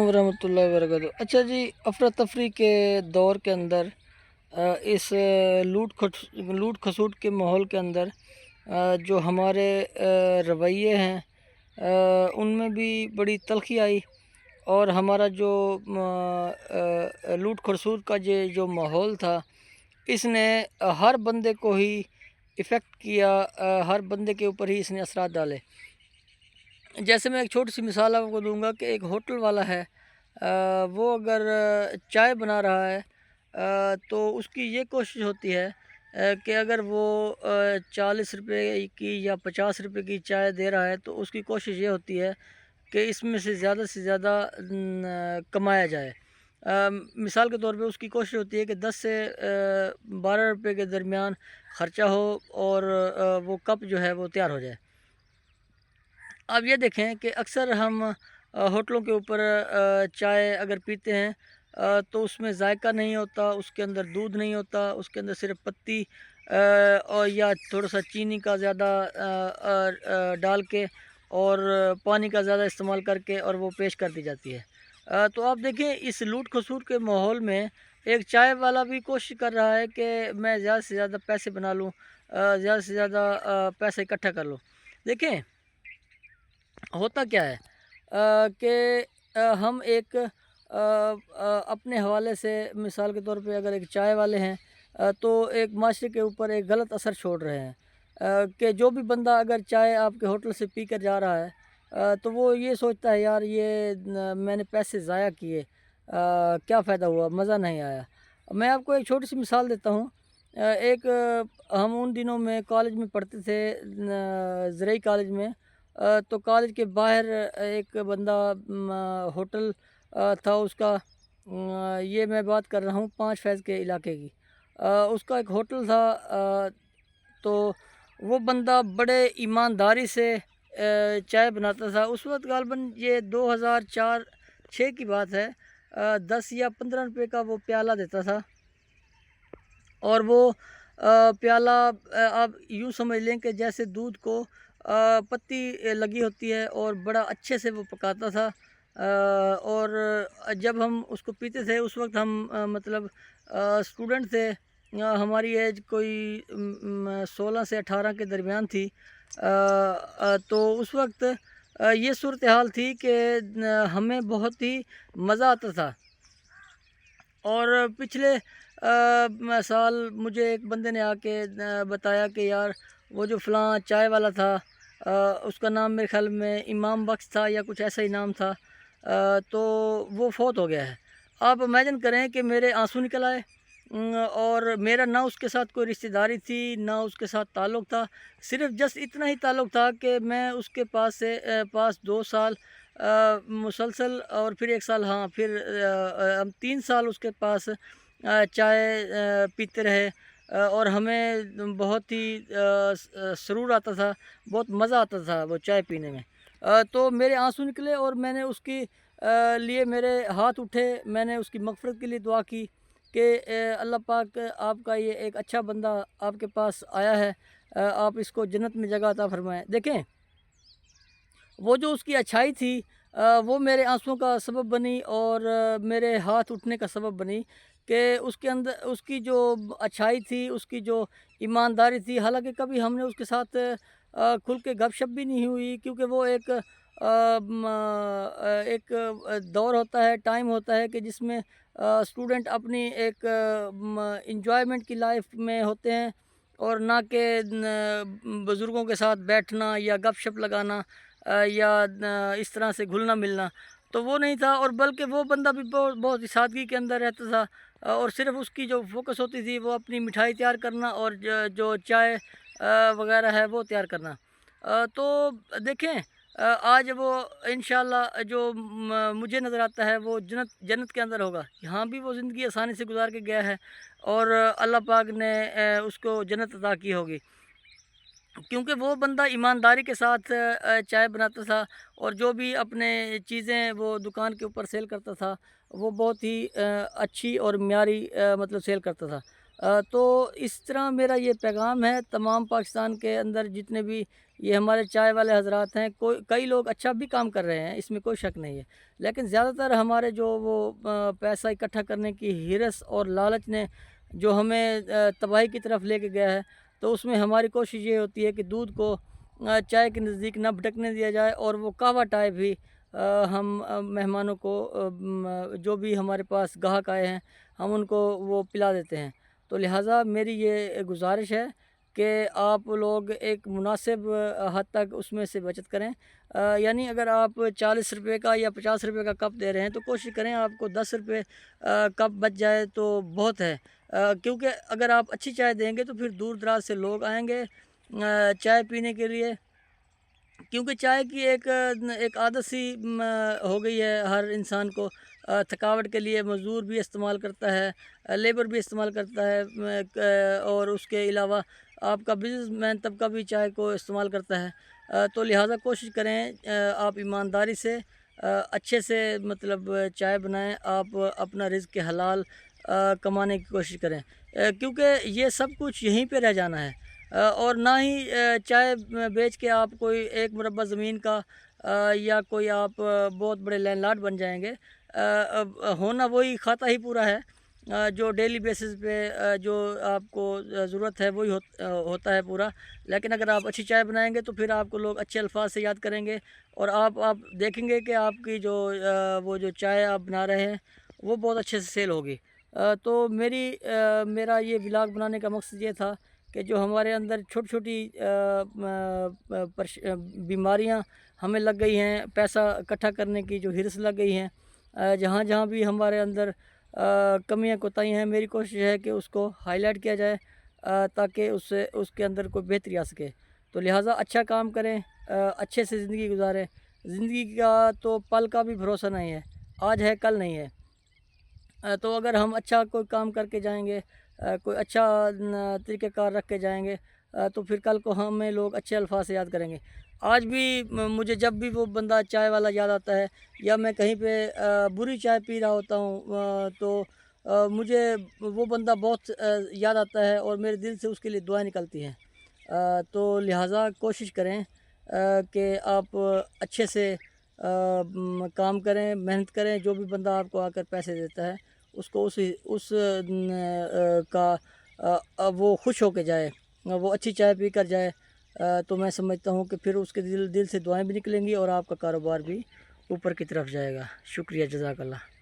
वरहमतुल्लाहि वबरकातुहू। अच्छा जी, अफरा तफरी के दौर के अंदर इस लूट खसूट के माहौल के अंदर जो हमारे रवैये हैं उनमें भी बड़ी तल्खी आई। और हमारा जो लूट खसूट का जो माहौल था, इसने हर बंदे को ही इफ़ेक्ट किया, हर बंदे के ऊपर ही इसने असरात डाले। जैसे मैं एक छोटी सी मिसाल आपको दूंगा कि एक होटल वाला है, वो अगर चाय बना रहा है तो उसकी ये कोशिश होती है कि अगर वो 40 रुपए की या 50 रुपए की चाय दे रहा है तो उसकी कोशिश ये होती है कि इसमें से ज़्यादा कमाया जाए। मिसाल के तौर पे उसकी कोशिश होती है कि 10 से 12 रुपए के दरमियान ख़र्चा हो और वो कप जो है वो तैयार हो जाए। अब ये देखें कि अक्सर हम होटलों के ऊपर चाय अगर पीते हैं तो उसमें जायका नहीं होता, उसके अंदर दूध नहीं होता, उसके अंदर सिर्फ पत्ती और या थोड़ा सा चीनी का ज़्यादा डाल के और पानी का ज़्यादा इस्तेमाल करके और वो पेश कर दी जाती है। तो आप देखें इस लूट खसूट के माहौल में एक चाय वाला भी कोशिश कर रहा है कि मैं ज़्यादा से ज़्यादा पैसे बना लूँ, ज़्यादा से ज़्यादा पैसे इकट्ठा कर लूँ। देखें होता क्या है कि हम एक अपने हवाले से मिसाल के तौर पे अगर एक चाय वाले हैं तो एक माशरे के ऊपर एक गलत असर छोड़ रहे हैं कि जो भी बंदा अगर चाय आपके होटल से पी कर जा रहा है तो वो ये सोचता है यार ये मैंने पैसे ज़ाया किए, क्या फ़ायदा हुआ, मज़ा नहीं आया। मैं आपको एक छोटी सी मिसाल देता हूँ। एक हम उन दिनों में कॉलेज में पढ़ते थे, ज़रई कॉलेज में। तो कॉलेज के बाहर एक बंदा होटल था उसका, ये मैं बात कर रहा हूँ 5 फैज़ के इलाके की। उसका एक होटल था। तो वो बंदा बड़े ईमानदारी से चाय बनाता था। उस वक़्त ग़ालिबन ये 2004-06 की बात है। 10 या 15 रुपए का वो प्याला देता था और वो प्याला आप यूँ समझ लें कि जैसे दूध को पत्ती लगी होती है और बड़ा अच्छे से वो पकाता था। और जब हम उसको पीते थे उस वक़्त हम मतलब स्टूडेंट थे। हमारी एज कोई 16 से 18 के दरमियान थी। तो उस वक़्त ये सूरत हाल थी कि हमें बहुत ही मज़ा आता था। और पिछले साल मुझे एक बंदे ने आके बताया कि यार वो जो फ़लाँ चाय वाला था, उसका नाम मेरे ख़्याल में इमाम बख्श था या कुछ ऐसा ही नाम था, तो वो फ़ौत हो गया है। आप इमेजिन करें कि मेरे आंसू निकल आए। और मेरा ना उसके साथ कोई रिश्तेदारी थी, ना उसके साथ ताल्लुक़ था। सिर्फ़ जस्ट इतना ही ताल्लुक़ था कि मैं उसके पास से पास 2 साल मुसलसल और फिर 1 साल, हाँ, फिर हम 3 साल उसके पास चाय पीते रहे। और हमें बहुत ही सुरूर आता था, बहुत मज़ा आता था वो चाय पीने में। तो मेरे आँसू निकले और मैंने उसकी लिए मेरे हाथ उठे, मैंने उसकी मग़फ़िरत के लिए दुआ की कि अल्लाह पाक आपका ये एक अच्छा बंदा आपके पास आया है, आप इसको जन्नत में जगह अता फ़रमाएँ। देखें वो जो उसकी अच्छाई थी वो मेरे आँसुओं का सबब बनी और मेरे हाथ उठने का सबब बनी कि उसके अंदर उसकी जो अच्छाई थी, उसकी जो ईमानदारी थी। हालाँकि कभी हमने उसके साथ खुल के गपशप भी नहीं हुई, क्योंकि वो एक दौर होता है, टाइम होता है कि जिसमें स्टूडेंट अपनी एक एन्जॉयमेंट की लाइफ में होते हैं और ना कि बुज़ुर्गों के साथ बैठना या गपशप लगाना या इस तरह से घुलना-मिलना, तो वो नहीं था। और बल्कि वो बंदा भी बहुत ही सादगी के अंदर रहता था। और सिर्फ़ उसकी जो फ़ोकस होती थी वो अपनी मिठाई तैयार करना और जो चाय वग़ैरह है वो तैयार करना। तो देखें आज वो इंशाअल्लाह जो मुझे नज़र आता है वो जन्नत जन्नत के अंदर होगा। यहाँ भी वो ज़िंदगी आसानी से गुज़ार के गया है और अल्लाह पाक ने उसको जन्नत अता की होगी। क्योंकि वो बंदा ईमानदारी के साथ चाय बनाता था और जो भी अपने चीज़ें वो दुकान के ऊपर सेल करता था, वो बहुत ही अच्छी और म्यारी मतलब सेल करता था। تو اس طرح میرا یہ پیغام ہے تمام پاکستان کے اندر جتنے بھی یہ ہمارے چائے والے حضرات ہیں، کئی لوگ اچھا بھی کام کر رہے ہیں، اس میں کوئی شک نہیں ہے، لیکن زیادہ تر ہمارے جو وہ پیسہ اکٹھا کرنے کی ہرس اور لالچ نے جو ہمیں تباہی کی طرف لے کے گیا ہے، تو اس میں ہماری کوشش یہ ہوتی ہے کہ دودھ کو چائے کے نزدیک نہ بھٹکنے دیا جائے، اور وہ قہوہ ٹائپ بھی ہم مہمانوں کو جو بھی ہمارے پاس گاہک آئے ہیں ہم ان کو وہ پلا دیتے ہیں۔ تو لہٰذا میری یہ گزارش ہے کہ آپ لوگ ایک مناسب حد تک اس میں سے بچت کریں، یعنی اگر آپ 40 روپے کا یا 50 روپے کا کپ دے رہے ہیں تو کوشش کریں آپ کو 10 روپے کپ بچ جائے تو بہت ہے، کیونکہ اگر آپ اچھی چائے دیں گے تو پھر دور دراز سے لوگ آئیں گے چائے پینے کے لیے، کیونکہ چائے کی ایک عادت سی ہو گئی ہے ہر انسان کو، تھکاوٹ کے لیے مزدور بھی استعمال کرتا ہے، لیبر بھی استعمال کرتا ہے، اور اس کے علاوہ آپ کا بزنس مین طبقہ بھی چائے کو استعمال کرتا ہے، تو لہٰذا کوشش کریں آپ ایمانداری سے اچھے سے مطلب چائے بنائیں، آپ اپنا رزق حلال کمانے کی کوشش کریں، کیونکہ یہ سب کچھ یہیں پہ رہ جانا ہے، اور نہ ہی چائے بیچ کے آپ کوئی ایک مربع زمین کا یا کوئی آپ بہت بڑے لینڈ لاڈ بن جائیں گے، ہونا وہی کھاتا ہی پورا ہے، جو ڈیلی بیسس پہ جو آپ کو ضرورت ہے وہی ہوتا ہے پورا، لیکن اگر آپ اچھی چائے بنائیں گے تو پھر آپ کو لوگ اچھے الفاظ سے یاد کریں گے، اور آپ دیکھیں گے کہ آپ کی وہ جو چائے آپ بنا رہے ہیں وہ بہت اچھے سے سیل ہوگی۔ تو میرا یہ ولاگ بنانے کا مقصد یہ تھا کہ جو ہمارے اندر چھوٹی چھوٹی بیماریاں ہمیں لگ گئی ہیں، پیسہ اکٹھا کرنے کی جو ہرس لگ گئی ہیں، جہاں جہاں بھی ہمارے اندر کمیاں کوتاہیاں ہیں، میری کوشش ہے کہ اس کو ہائی لائٹ کیا جائے تاکہ اس کے اندر کوئی بہتری آ سکے، تو لہٰذا اچھا کام کریں، اچھے سے زندگی گزاریں، زندگی کا تو پل کا بھی بھروسہ نہیں ہے، آج ہے کل نہیں ہے، تو اگر ہم اچھا کوئی کام کر کے جائیں گے، کوئی اچھا طریقہ کار رکھ کے جائیں گے، تو پھر کل کو ہمیں لوگ اچھے الفاظ سے یاد کریں گے۔ آج بھی مجھے جب بھی وہ بندہ چائے والا یاد آتا ہے، یا میں کہیں پہ بری چائے پی رہا ہوتا ہوں تو مجھے وہ بندہ بہت یاد آتا ہے، اور میرے دل سے اس کے لیے دعائیں نکلتی ہیں، تو لہٰذا کوشش کریں کہ آپ اچھے سے کام کریں، محنت کریں، جو بھی بندہ آپ کو آ کر پیسے دیتا ہے اس کو اس کا وہ خوش ہو کے جائے، وہ اچھی چائے پی کر جائے، تو میں سمجھتا ہوں کہ پھر اس کے دل سے دعائیں بھی نکلیں گی اور آپ کا کاروبار بھی اوپر کی طرف جائے گا۔ شکریہ، جزاک اللہ۔